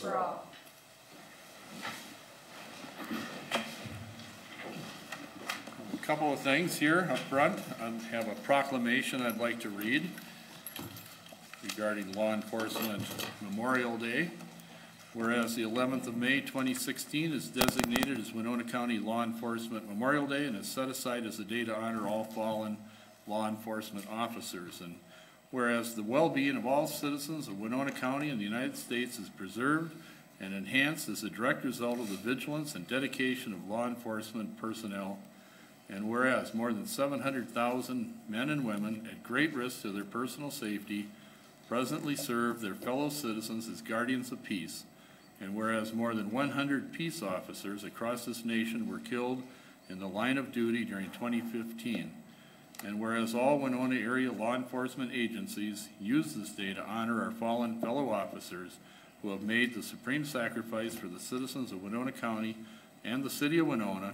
for all. A couple of things here up front. I have a proclamation I'd like to read regarding Law Enforcement Memorial Day. Whereas the 11th of May 2016 is designated as Winona County Law Enforcement Memorial Day and is set aside as a day to honor all fallen law enforcement officers. And whereas the well-being of all citizens of Winona County and the United States is preserved and enhanced as a direct result of the vigilance and dedication of law enforcement personnel. And whereas more than 700,000 men and women at great risk to their personal safety presently serve their fellow citizens as guardians of peace. And whereas more than 100 peace officers across this nation were killed in the line of duty during 2015. And whereas all Winona area law enforcement agencies use this day to honor our fallen fellow officers who have made the supreme sacrifice for the citizens of Winona County and the city of Winona.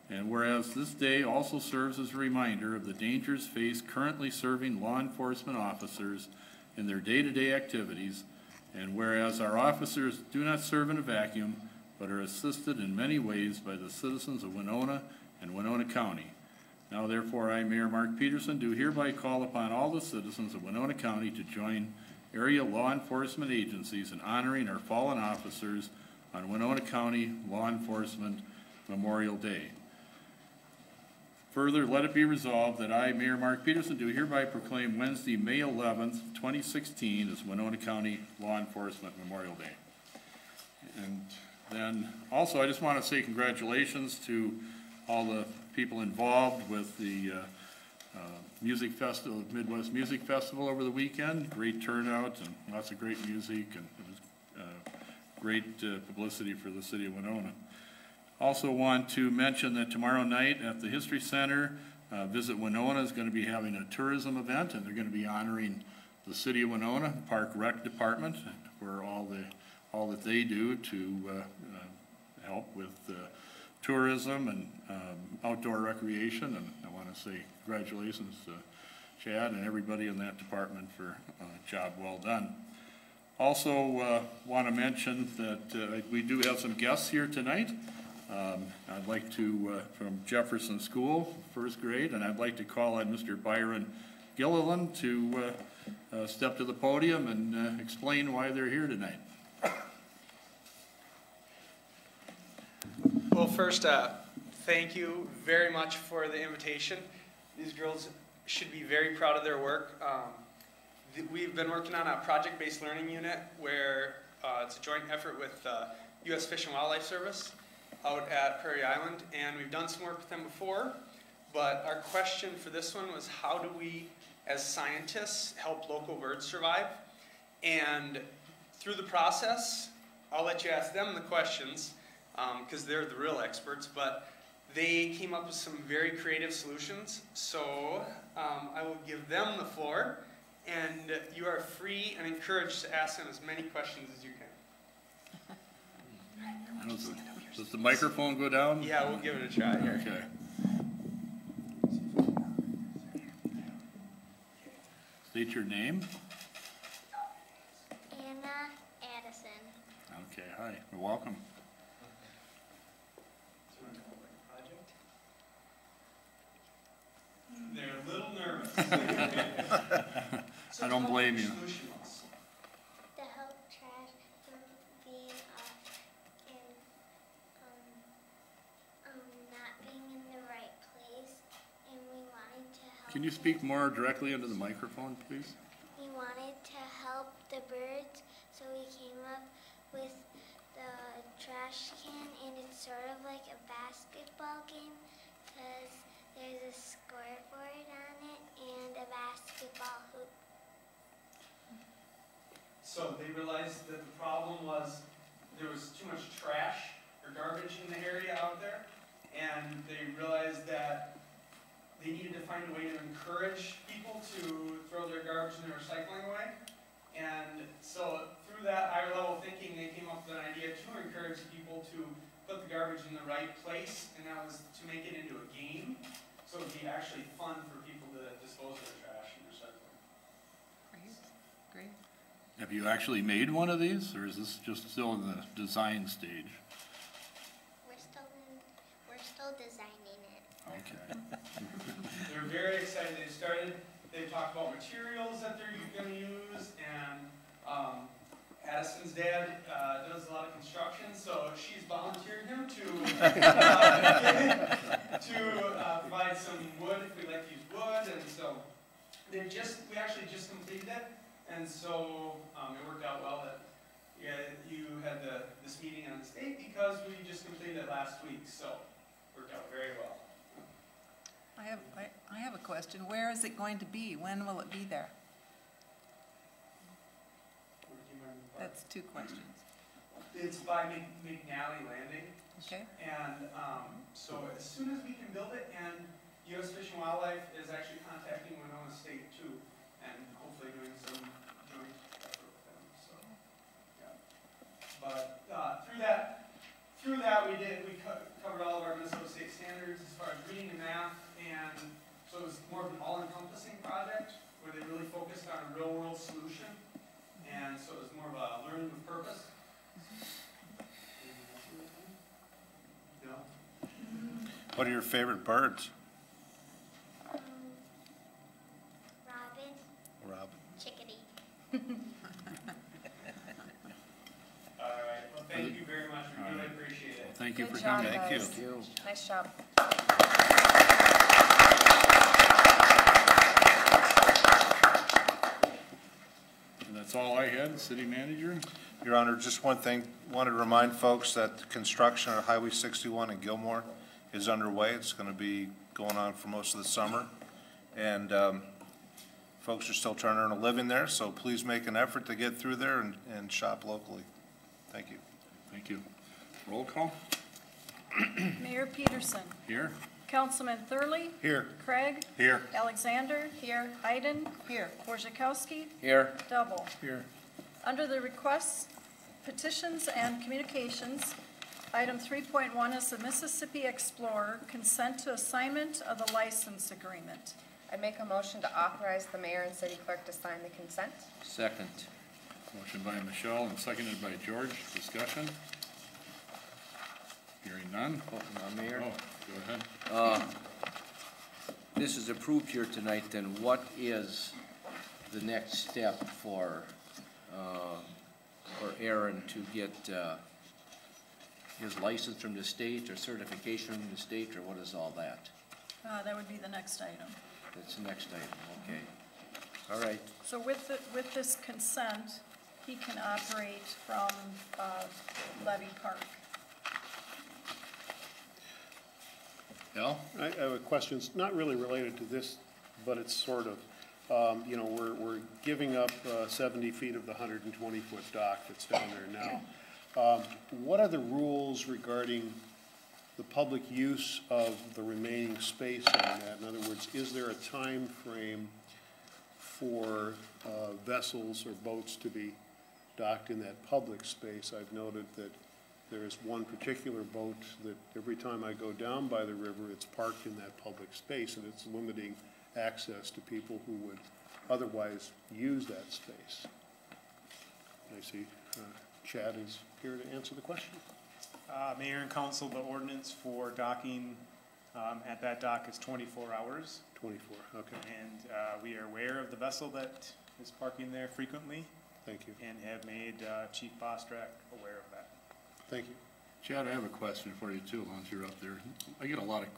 And whereas this day also serves as a reminder of the dangers faced currently serving law enforcement officers in their day-to-day activities. And whereas our officers do not serve in a vacuum, but are assisted in many ways by the citizens of Winona and Winona County. Now therefore I, Mayor Mark Peterson, do hereby call upon all the citizens of Winona County to join area law enforcement agencies in honoring our fallen officers on Winona County Law Enforcement Memorial Day. Further, let it be resolved that I, Mayor Mark Peterson, do hereby proclaim Wednesday, May 11th, 2016 as Winona County Law Enforcement Memorial Day. And then also I just want to say congratulations to all the people involved with the music festival, Midwest Music Festival over the weekend. Great turnout and lots of great music, and it was great publicity for the city of Winona. Also want to mention that tomorrow night at the History Center, Visit Winona is going to be having a tourism event, and they're going to be honoring the city of Winona, Park Rec Department, for all that they do to help with tourism and outdoor recreation. And I want to say congratulations to Chad and everybody in that department for a job well done. Also want to mention that we do have some guests here tonight. I'd like to, from Jefferson School, first grade, and I'd like to call on Mr. Byron Gilliland to step to the podium and explain why they're here tonight. Well, first, thank you very much for the invitation. These girls should be very proud of their work. We've been working on a project-based learning unit where it's a joint effort with U.S. Fish and Wildlife Service out at Prairie Island, and we've done some work with them before, but our question for this one was, how do we, as scientists, help local birds survive? And through the process, I'll let you ask them the questions, because they're the real experts, but they came up with some very creative solutions, so I will give them the floor, and you are free and encouraged to ask them as many questions as you can. Does the microphone go down? Yeah, we'll give it a try here. Okay. State your name. Anna Addison. Okay, hi. You're welcome. They're a little nervous. I don't blame you. To help trash from being not being in the right place, and we wanted to help. Can you speak more directly into the microphone, please? We wanted to help the birds, so we came up with the trash can, and it's sort of like a basketball game because there's a scoreboard on it and a basketball hoop. So they realized that the problem was there was too much trash or garbage in the area out there, and they realized that they needed to find a way to encourage people to throw their garbage and their recycling away. And so through that higher level thinking, they came up with an idea to encourage people to put the garbage in the right place, and that was to make it into a game, so it would be actually fun for people to dispose of their trash and recycling. Great, great. Have you actually made one of these, or is this just still in the design stage? We're still designing it. Okay. They're very excited. They talked about materials that they're going to use, and Addison's dad does a lot of construction, so she's volunteered him to provide some wood if we like to use wood, and so we actually just completed it, and so it worked out well that you had this meeting on this date because we just completed it last week, so it worked out very well. I have a question. Where is it going to be? When will it be there? That's two questions. It's by McNally Landing. Okay. And so as soon as we can build it, and U.S. Fish and Wildlife is actually contacting Winona State too, and hopefully doing some joint effort with them. So, yeah. But through that we covered all of our Minnesota State standards as far as reading and math, and so it was more of an all-encompassing project where they really focused on a real-world solution, and so it was more of a learning with purpose. No. What are your favorite birds? Robin, Robin. chickadee. All right. Well, thank you very much. We really appreciate it. Well, thank you Good for job, coming. guys. Thank you. Nice job. And that's all I had, City Manager. Your Honor, just one thing, wanted to remind folks that construction on Highway 61 in Gilmore is underway. It's going to be going on for most of the summer. And folks are still trying to earn a living there, so please make an effort to get through there and shop locally. Thank you. Thank you. Roll call. Mayor Peterson. Here. Councilman Thurley. Here. Craig. Here. Alexander. Here. Iden. Here. Borzakowski. Here. Double. Here. Under the requests, petitions, and communications, item 3.1 is the Mississippi Explorer consent to assignment of the license agreement. I make a motion to authorize the mayor and city clerk to sign the consent. Second. Motion by Michelle and seconded by George. Discussion? Hearing none. Mayor, Oh, go ahead. this is approved here tonight, then what is the next step for Aaron to get his license from the state or certification from the state, or what is all that? That would be the next item. That's the next item, okay. All right, So with this consent, he can operate from Levy Park. Al? I have a question. It's not really related to this, but it's sort of. You know, we're giving up 70 feet of the 120-foot dock that's down there now. What are the rules regarding the public use of the remaining space on that? In other words, is there a time frame for vessels or boats to be docked in that public space? I've noted that there is one particular boat that every time I go down by the river, it's parked in that public space, and it's limiting access to people who would otherwise use that space. I see Chad is here to answer the question. Mayor and council, the ordinance for docking at that dock is 24 hours. 24, okay. And we are aware of the vessel that is parking there frequently. Thank you. And have made Chief Bostrak aware of that. Thank you. Chad, I have a question for you too, once you're up there. I get a lot of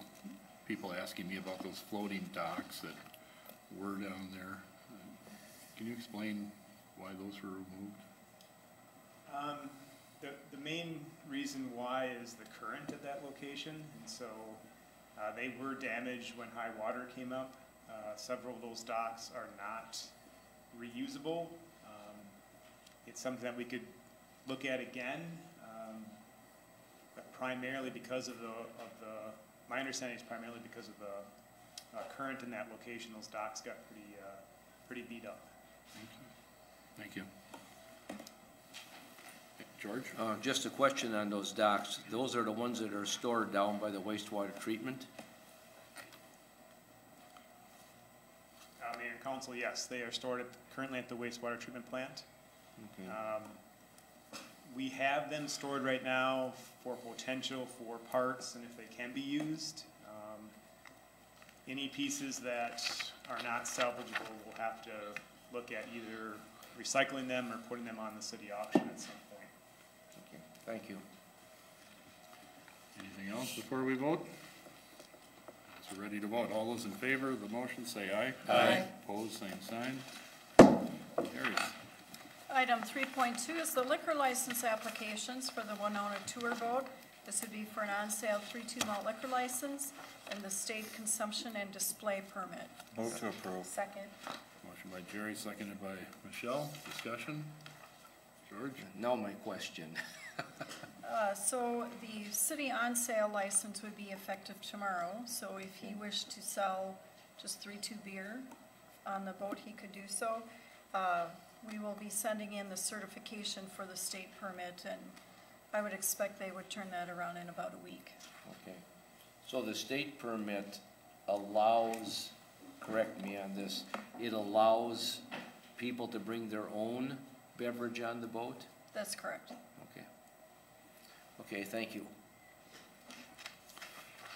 people asking me about those floating docks that were down there. Can you explain why those were removed? The main reason why is the current at that location, and so they were damaged when high water came up. Several of those docks are not reusable. It's something that we could look at again, but primarily because of my understanding is primarily because of the current in that location. Those docks got pretty beat up. Thank you. George? just a question on those docks. Those are the ones that are stored down by the wastewater treatment? Mayor and council, yes, they are stored currently at the wastewater treatment plant. Okay. We have them stored right now for potential for parts and if they can be used. Any pieces that are not salvageable, we'll have to look at either recycling them or putting them on the city auction at some point. Okay, thank you. Anything else before we vote? So we're ready to vote. All those in favor of the motion say aye. Aye. Opposed, same sign. Carries. Item 3.2 is the liquor license applications for the Winona Tour Boat. This would be for an on-sale 3-2 malt liquor license and the state consumption and display permit. Move to approve. Second. Motion by Jerry, seconded by Michelle. Discussion? George? Now my question. So the city on-sale license would be effective tomorrow, so if he wished to sell just 3-2 beer on the boat, he could do so. We will be sending in the certification for the state permit, and I would expect they would turn that around in about a week. Okay. So the state permit allows, correct me on this, it allows people to bring their own beverage on the boat? That's correct. Okay. Okay, thank you.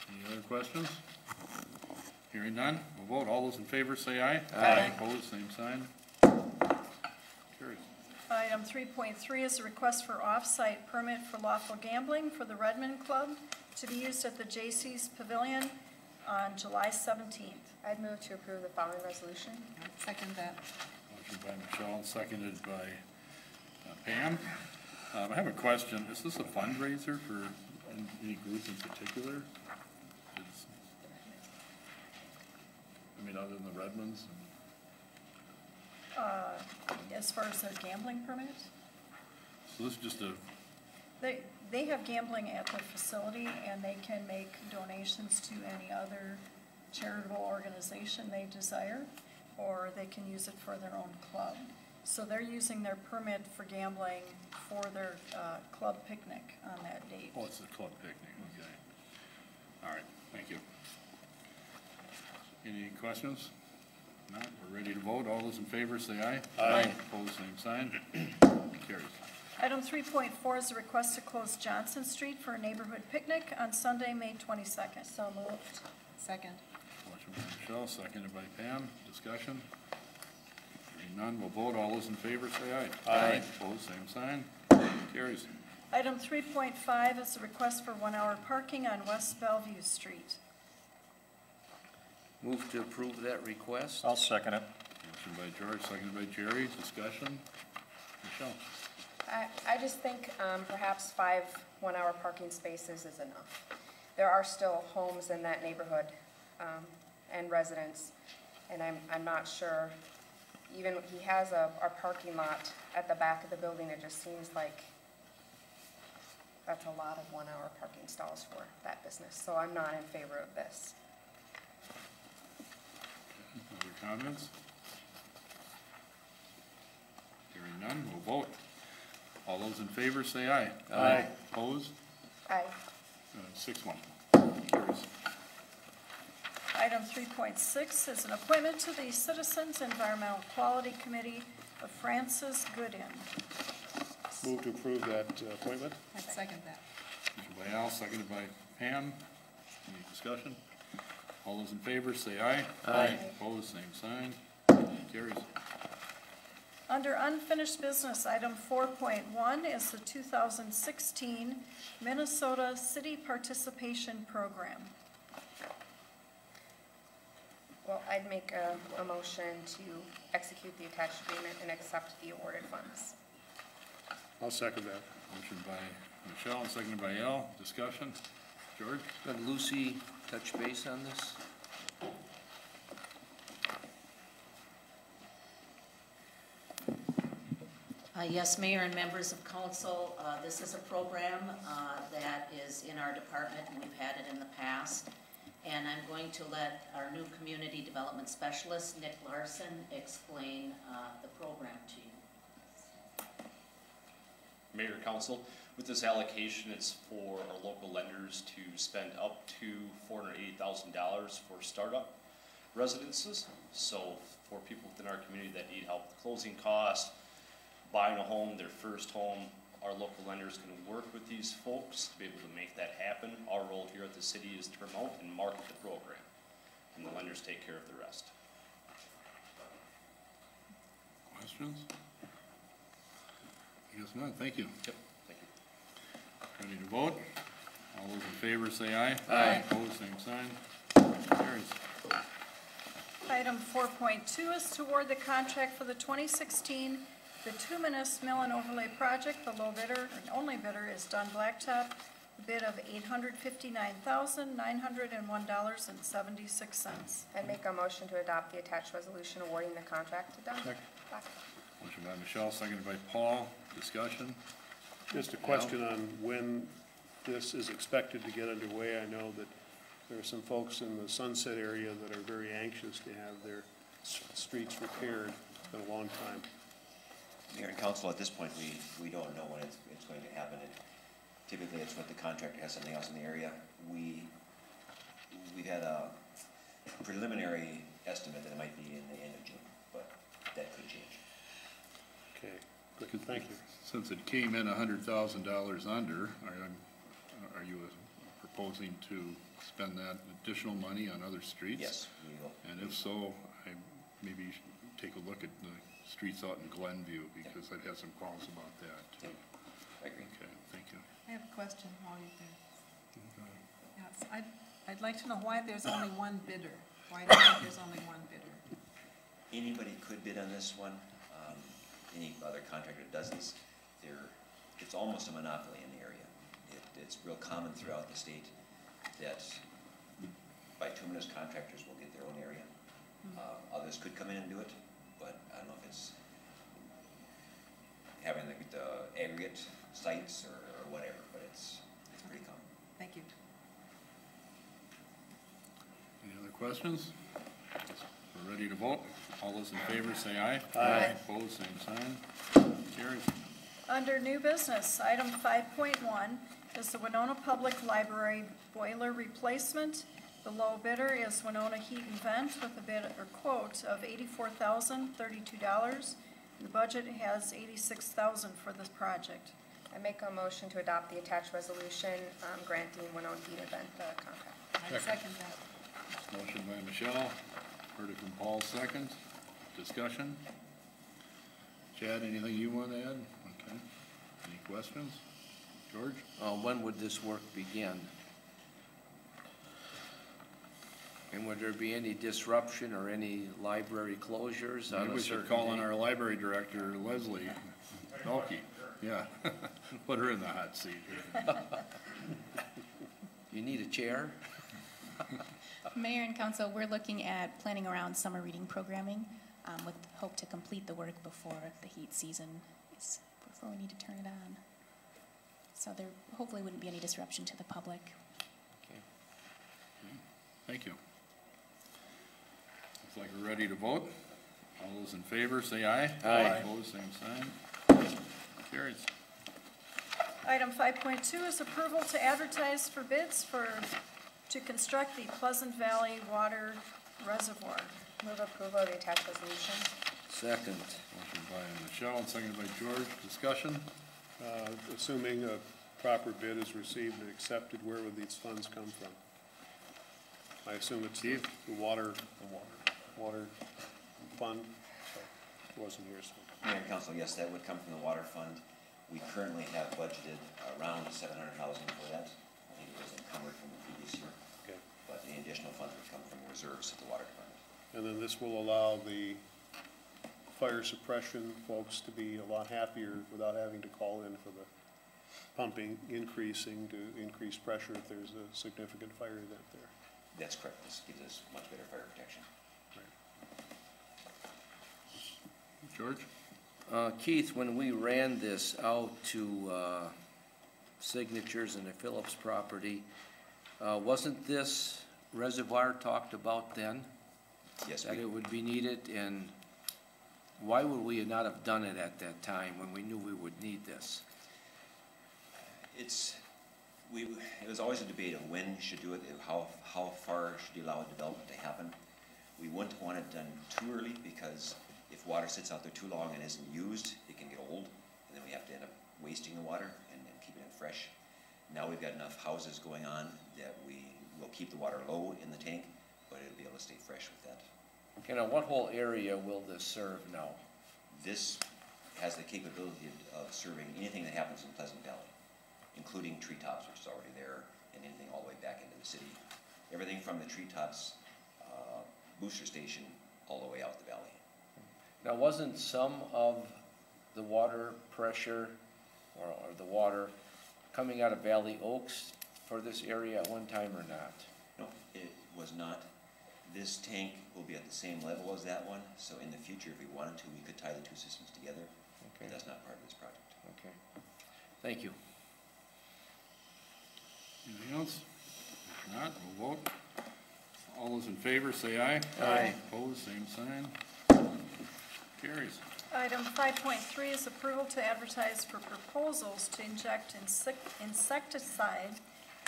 Any other questions? Hearing none, we'll vote. All those in favor say aye. Aye. Opposed, same sign. Carries. Item 3.3 is a request for off-site permit for lawful gambling for the Redmond Club to be used at the J.C.'s Pavilion on July 17th. I'd move to approve the following resolution. Second that. Motion by Michelle, seconded by Pam. I have a question. Is this a fundraiser for any group in particular? I mean, other than the Redmonds? As far as their gambling permit, So this is just a, they have gambling at the facility, and they can make donations to any other charitable organization they desire, or they can use it for their own club. So they're using their permit for gambling for their club picnic on that date. oh, it's a club picnic, okay. All right, thank you. Any questions? Not, we're ready to vote. All those in favor say aye. Aye. Opposed, same sign. Carries. Item 3.4 is a request to close Johnson Street for a neighborhood picnic on Sunday, May 22nd. So moved. Second. Motion by Michelle, seconded by Pam. Discussion? Hearing none, we'll vote. All those in favor say aye. Aye. Opposed, same sign. Carries. Item 3.5 is a request for 1 hour parking on West Bellevue Street. Move to approve that request? I'll second it. Motion by George, seconded by Jerry. Discussion? Michelle? I just think perhaps 5 one-hour parking spaces is enough. There are still homes in that neighborhood and residents, and I'm not sure. Even he has a parking lot at the back of the building. It just seems like that's a lot of 1 hour parking stalls for that business. So I'm not in favor of this. Other comments? Hearing none, we'll vote. All those in favor say aye. Aye. Opposed? Aye. 6-1. Carries. Item 3.6 is an appointment to the Citizens Environmental Quality Committee of Francis Goodin. Move to approve that appointment. I'd second that. Motion by Al, seconded by Pam. Any discussion? All those in favor say aye. Aye. Opposed, same sign. Carries. Under unfinished business, item 4.1 is the 2016 Minnesota City Participation Program. Well, I'd make a motion to execute the attached agreement and accept the awarded funds. I'll second that. Motion by Michelle and seconded by Al. Discussion? George? Could Lucy touch base on this? Yes, Mayor and members of council, this is a program that is in our department, and we've had it in the past. And I'm going to let our new community development specialist, Nick Larson, explain the program to you. Mayor, council, with this allocation, it's for our local lenders to spend up to $480,000 for startup residences. So for people within our community that need help with closing costs, buying a home, their first home, our local lenders can work with these folks to be able to make that happen. Our role here at the city is to promote and market the program, and the lenders take care of the rest. Questions? I guess not, thank you. Yep, thank you. Ready to vote? All those in favor say aye. Aye. Opposed, same sign. Motion carries. Item 4.2 is to award the contract for the 2016 bituminous mill and overlay project. The low bidder, and only bidder, is Dunn Blacktop. The bid of $859,901.76. I make a motion to adopt the attached resolution awarding the contract to Dunn. Motion by Michelle, seconded by Paul. Discussion? Just a question on when this is expected to get underway. I know that there are some folks in the Sunset area that are very anxious to have their streets repaired. It's been a long time. Mayor and council, at this point, we don't know when it's going to happen. Typically, it's what the contractor has something else in the area. We've had a preliminary estimate that it might be in the end of June, but that could change. Okay, good, thank you. Since it came in $100,000 under, are you proposing to spend that additional money on other streets? Yes, we will. And if so, maybe you should take a look at the streets out in Glenview, because I've had some calls about that. Yep. I agree. Okay, thank you. I have a question while you're there. Yes, I'd like to know why there's only one bidder. Why do you think there's only one bidder? Anybody could bid on this one. Any other contractor does this. It's almost a monopoly in the area. It's real common throughout the state that bituminous contractors will get their own area. Others could come in and do it, but I don't know if it's having the aggregate sites or whatever, but it's pretty common. Thank you. Any other questions? We're ready to vote. All those in favor say aye. Aye. Opposed, same sign. Carries. Under new business, item 5.1 is the Winona Public Library boiler replacement. The low bidder is Winona Heat and Vent with a bid or quote of $84,032. The budget has $86,000 for this project. I make a motion to adopt the attached resolution granting Winona Heat and Vent the contract. I second that. Motion by Michelle, heard it from Paul, second. Discussion? Chad, anything you want to add? Okay. Any questions? George? When would this work begin? And would there be any disruption or any library closures on Maybe a we certain should call on date? our library director, Leslie Pelkey. Yeah, put her in the hot seat here. You need a chair? Mayor and council, we're looking at planning around summer reading programming with hope to complete the work before the heat season is, before we need to turn it on. So there hopefully wouldn't be any disruption to the public. Okay. Thank you. Looks like we're ready to vote. All those in favor say aye. Aye. Opposed, same sign. Carries. Item 5.2 is approval to advertise for bids to construct the Pleasant Valley Water Reservoir. Move approval of the attached resolution. Second. Motion by Michelle and seconded by George. Discussion? Assuming a proper bid is received and accepted, where would these funds come from? I assume it's the water fund. It wasn't here, so. Mayor and council, yes, that would come from the water fund. We currently have budgeted around $700,000 for that. I think it was encumbered from the previous year. Okay. But the additional funds would come from reserves at the water department. And then this will allow the fire suppression folks to be a lot happier without having to call in for the pumping increasing to increase pressure if there's a significant fire event there. That's correct. This gives us much better fire protection. George? Keith, when we ran this out to signatures in the Phillips property, wasn't this reservoir talked about then? Yes, that it would be needed, and why would we not have done it at that time when we knew we would need this? It was always a debate of when you should do it, how far should you allow development to happen. We wouldn't want it done too early because If water sits out there too long and isn't used, it can get old, and then we have to end up wasting the water and keeping it fresh. Now we've got enough houses going on that we will keep the water low in the tank, but it'll be able to stay fresh with that. Okay, now what whole area will this serve now? This has the capability of serving anything that happens in Pleasant Valley, including treetops, which is already there, and anything all the way back into the city. Everything from the treetops booster station all the way out the valley. Now, wasn't some of the water pressure or the water coming out of Valley Oaks for this area at one time or not? No, it was not. This tank will be at the same level as that one, so in the future, if we wanted to, we could tie the two systems together. Okay. But that's not part of this project. Okay. Thank you. Anything else? If not, we'll vote. All those in favor say aye. Aye. Opposed, same sign. Carries. Item 5.3 is approval to advertise for proposals to inject insecticide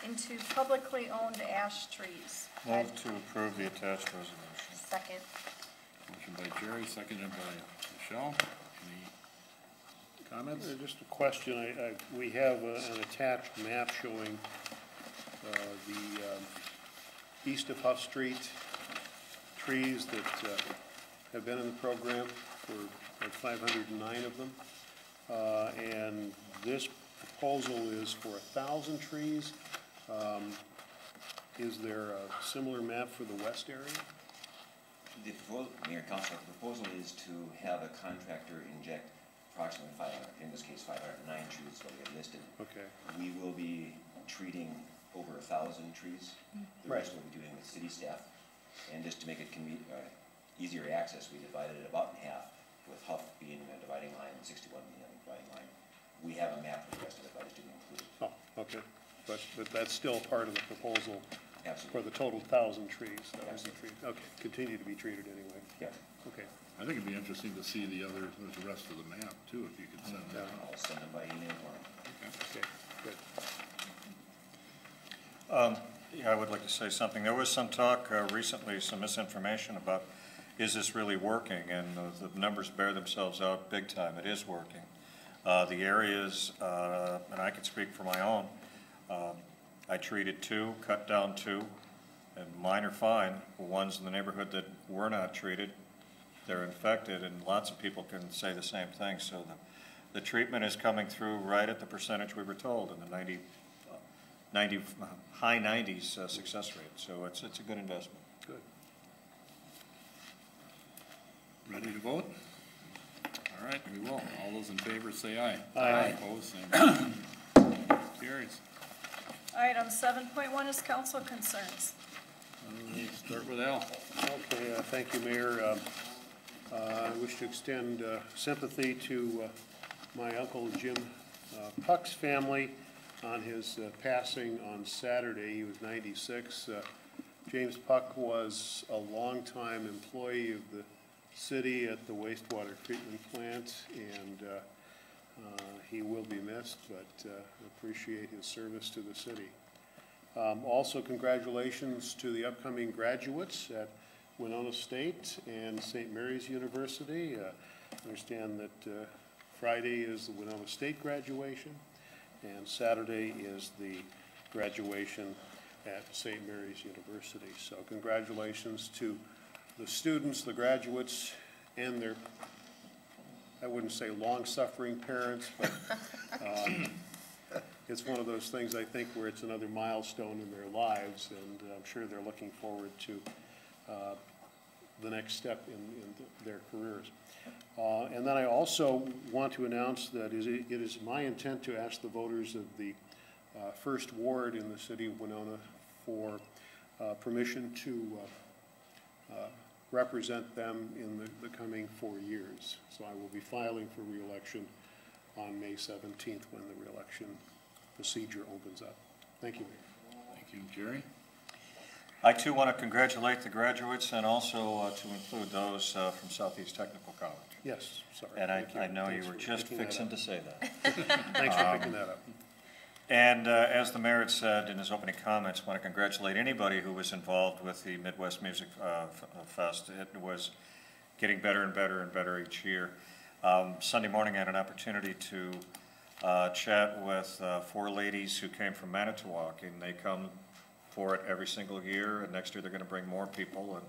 into publicly owned ash trees. Move to approve the attached resolution. Second. Motion by Jerry, seconded by Michelle. Any comments? Just a question, we have an attached map showing the east of Huff Street trees that have been in the program for like 509 of them. And this proposal is for 1,000 trees. Is there a similar map for the west area? The proposal, Mayor and Council, the proposal is to have a contractor inject approximately 500, in this case 509 trees is what we have listed. Okay. We will be treating over 1,000 trees. The rest we'll be doing with city staff. And just to make it easier access, we divided it about in half, with Huff being a dividing line and 61 being a dividing line. We have a map for the rest of it, but I just didn't include it. Oh, okay. But that's still part of the proposal. Absolutely. For the total 1,000 trees that will be treated. Okay, continue to be treated anyway. Yeah. Okay. I think it'd be interesting to see the rest of the map too, if you could send that. I'll send them by email or. Okay, good. Yeah, I would like to say something. There was some talk recently, some misinformation about, is this really working? And the numbers bear themselves out big time. It is working. The areas, and I can speak for my own, I treated 2, cut down 2, and mine are fine. The ones in the neighborhood that were not treated, they're infected, and lots of people can say the same thing. So the treatment is coming through right at the percentage we were told, in the high 90s success rate. So it's a good investment. Good. Ready to vote? All right, we will. All those in favor say aye. Aye. Opposed, same. Carries. Item 7.1 is council concerns. Start with Al. Okay, thank you, Mayor. I wish to extend sympathy to my Uncle Jim Puck's family on his passing on Saturday. He was 96. James Puck was a longtime employee of the city at the wastewater treatment plant, and he will be missed, but appreciate his service to the city. Also, congratulations to the upcoming graduates at Winona State and St. Mary's University. I understand that Friday is the Winona State graduation, and Saturday is the graduation at St. Mary's University. So congratulations to the students, the graduates, and their, I wouldn't say long-suffering parents, but it's one of those things, I think, where it's another milestone in their lives, and I'm sure they're looking forward to the next step in their careers. And then I also want to announce that it is my intent to ask the voters of the first ward in the city of Winona for permission to represent them in the coming 4 years. So I will be filing for re-election on May 17th when the re-election procedure opens up. Thank you, Mayor. Thank you, Jerry. I too want to congratulate the graduates and also to include those from Southeast Technical College. Yes, sorry. And I know Thanks you were for just picking that fixing up. to say that. Thanks for picking that up. And as the mayor had said in his opening comments, I want to congratulate anybody who was involved with the Midwest Music Fest. It was getting better and better and better each year. Sunday morning I had an opportunity to chat with 4 ladies who came from Manitowoc, and they come for it every single year, and next year they're going to bring more people, and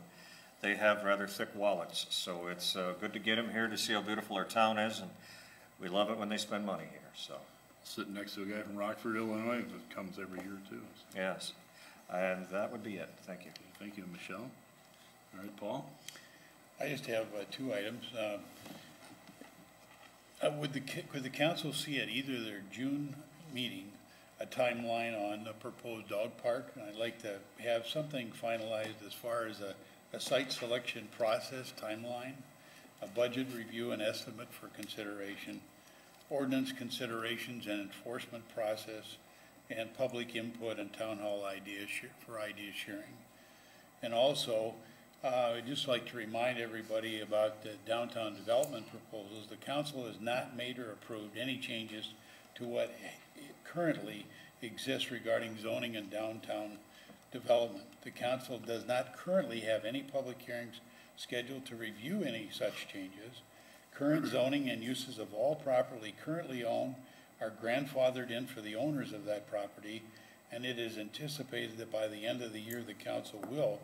they have rather thick wallets, so it's good to get them here to see how beautiful our town is, and we love it when they spend money here. So Sitting next to a guy from Rockford, Illinois, that comes every year too. yes, and that would be it. Thank you. Thank you, Michelle. All right, Paul? I just have 2 items. Could the council see at either their June meeting a timeline on the proposed dog park? And I'd like to have something finalized as far as a site selection process timeline, a budget review and estimate for consideration, ordinance considerations and enforcement process, and public input and town hall for idea sharing. And also, I'd just like to remind everybody about the downtown development proposals. The council has not made or approved any changes to what currently exists regarding zoning and downtown development. The council does not currently have any public hearings scheduled to review any such changes. Current zoning and uses of all property currently owned are grandfathered in for the owners of that property, and it is anticipated that by the end of the year the council will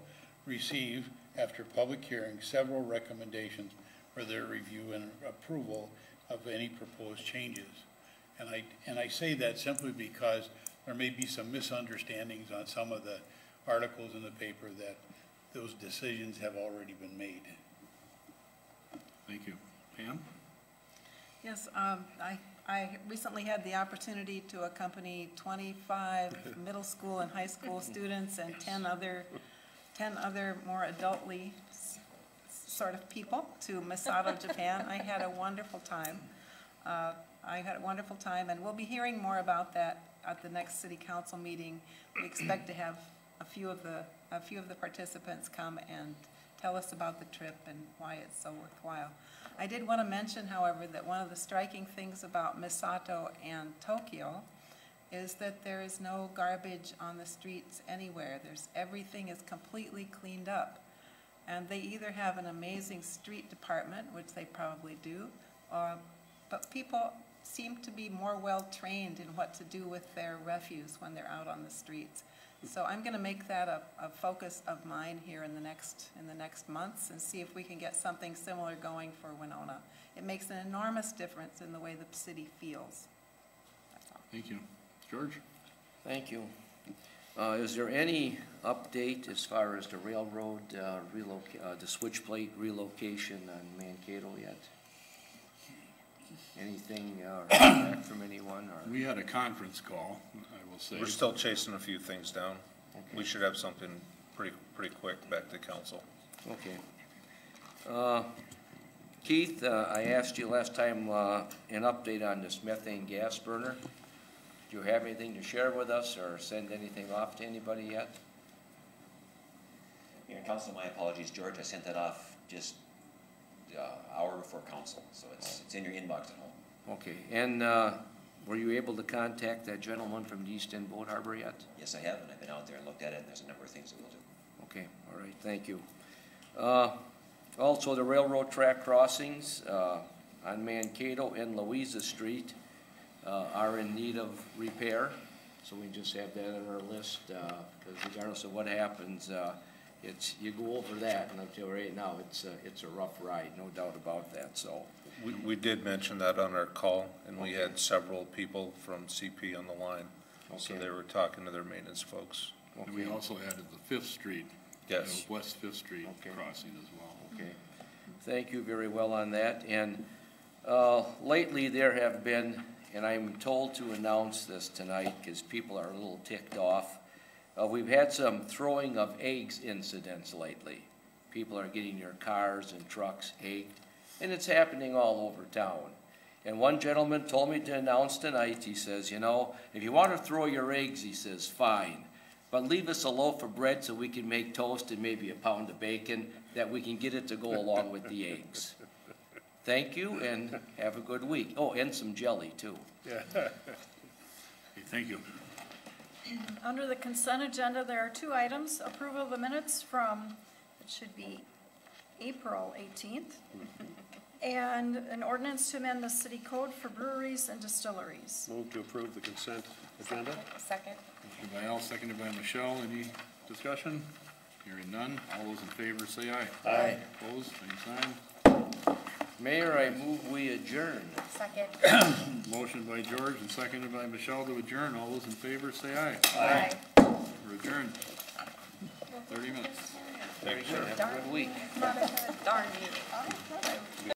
receive, after public hearing, several recommendations for their review and approval of any proposed changes. And I say that simply because there may be some misunderstandings on some of the articles in the paper that those decisions have already been made. Thank you. Pam? Yes, I recently had the opportunity to accompany 25 middle school and high school students and 10 other more adultly sort of people to Misato, Japan. I had a wonderful time. And we'll be hearing more about that at the next city council meeting. We expect to have a few of the participants come and tell us about the trip and why it's so worthwhile. I did want to mention, however, that one of the striking things about Misato and Tokyo is that there is no garbage on the streets anywhere. Everything is completely cleaned up. And they either have an amazing street department, which they probably do, but people seem to be more well trained in what to do with their refuse when they're out on the streets. So I'm going to make that a focus of mine here in the next months and see if we can get something similar going for Winona. It makes an enormous difference in the way the city feels. That's all. Thank you. George? Thank you. Is there any update as far as the railroad the switch plate relocation on Mankato yet? Anything back from anyone? Or? We had a conference call, I will say. We're still chasing a few things down. Okay. We should have something pretty quick back to council. Okay. Keith, I asked you last time an update on this methane gas burner. Do you have anything to share with us or send anything off to anybody yet? Mayor and Council, my apologies, George. I sent that off just hour before council, so it's in your inbox at home. Okay, and were you able to contact that gentleman from the East End Boat Harbor yet? Yes, I have, and I've been out there and looked at it, and there's a number of things that we'll do. Okay, all right, thank you. Also, the railroad track crossings on Mankato and Louisa Street are in need of repair, so we just have that on our list, because regardless of what happens, you go over that, and until right now, it's a rough ride, no doubt about that. So we did mention that on our call, and we had several people from CP on the line, so they were talking to their maintenance folks. Okay. And we also added the 5th Street, yes, West 5th Street crossing as well. Okay, thank you very well on that. And lately there have been, and I'm told to announce this tonight because people are a little ticked off. We've had some throwing of eggs incidents lately. People are getting their cars and trucks egged, and it's happening all over town. And one gentleman told me to announce tonight, he says, you know, if you want to throw your eggs, he says, fine, but leave us a loaf of bread so we can make toast and maybe a pound of bacon that we can get it to go along with the eggs. Thank you, and have a good week. Oh, and some jelly, too. Yeah. Okay, thank you. Under the consent agenda, there are 2 items. Approval of the minutes from, it should be April 18th. And an ordinance to amend the city code for breweries and distilleries. Move to approve the consent agenda. Second. Motion by Al, seconded by Michelle. Any discussion? Hearing none. All those in favor say aye. Aye. Opposed, same sign. Mayor, I move we adjourn. Second. Motion by George and seconded by Michelle to adjourn. All those in favor say aye. Aye. We're adjourned. 30 minutes. Very good. Have a good week. Darn you.